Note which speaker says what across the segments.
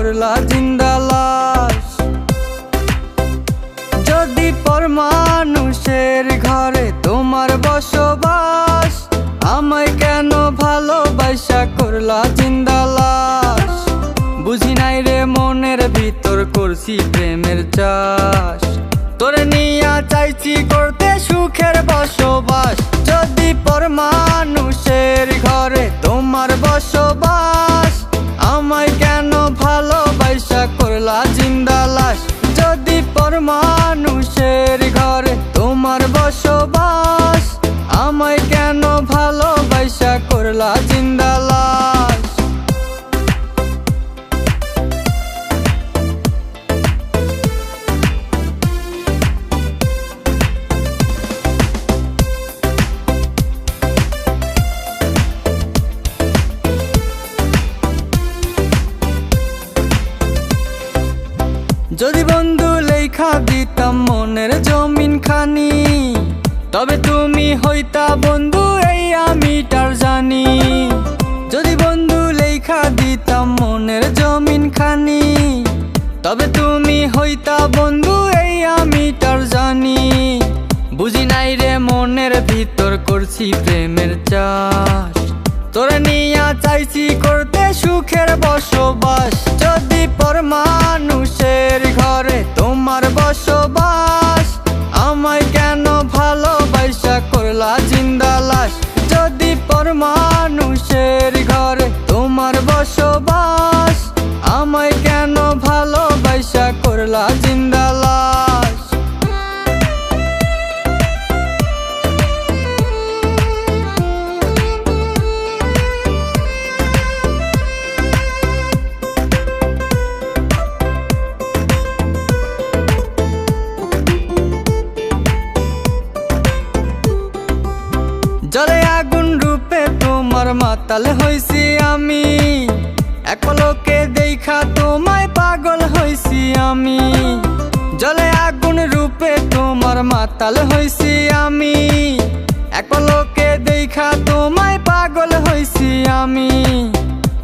Speaker 1: করলা জিন্দা লাশ। যদি পর মানুষের ঘরে তোমার বসবাস, আমায় কেন ভালোবাসা করলা জিন্দা লাশ। বুঝি নাই রে মনের ভিতর করছি প্রেমের চাষ, তোরে নিয়া চাইছি করতে সুখের বসবাস। যদি পর মানুষের ঘরে তোমার বসবাস, আমায় কেন ভালোবাসা করলা জিন্দা লাশ। যদি পর মানুষের ঘরে তোমার বসবাস, আমায় কেন ভালোবাসা করলা জিন্দা লাশ। যদি বন্ধু লেখা দিতাম মনের জমিন খানি, তবে তুমি হইতা বন্ধু এই আমি তার জানি। যদি বন্ধু লেখা দিতাম মনের জমিন খানি, তবে তুমি হইতা বন্ধু এই আমি তার জানি। বুঝি নাই রে মনের ভিতর করছি প্রেমের চাষ, তোরে নিয়া চাইছি করতে সুখের বসবাস। যদি পর মানুষের ঘরে তোমার বসবাস, আমায় কেন ভালোবাসা করলা জিন্দা লাশ। যদি পর মানুষের ঘরে তোমার বসবাস, আমায় কেন ভালোবাসা করলা জিন্দা লাশ। জলে আগুন রূপে তোমার মাতাল হইছি আমি, এক পলকে দেখা তোমায় পাগল হইছি আমি। জলে আগুন রূপে তোমার মাতাল হইছি আমি, এক পলকে দেখা তোমায় পাগল হইছি আমি।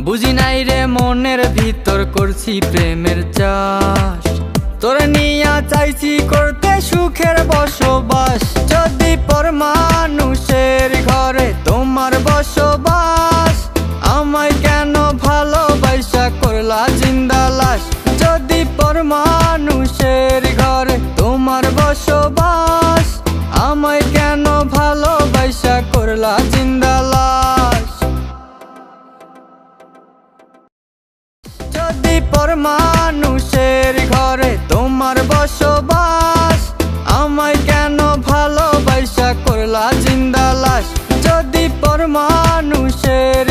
Speaker 1: বুঝি নাই রে মনের ভিতর করছি প্রেমের চাষ, তোরে নিয়া চাইছি করতে সুখের বসবাস। যদি পর মানুষের ঘরে তোমার বসবাস, আমায় কেন ভালোবাসা করলা জিন্দা লাশ। যদি পর মানুষের ঘরে তোমার বসবাস, আমায় কেন ভালোবাসা করলা জিন্দা লাশ। যদি পর মানুষের ঘরে তোমার বসবাস, আমায় কেন ভালোবাসা করলা জিন্দা লাশ। যদি পর মানুষের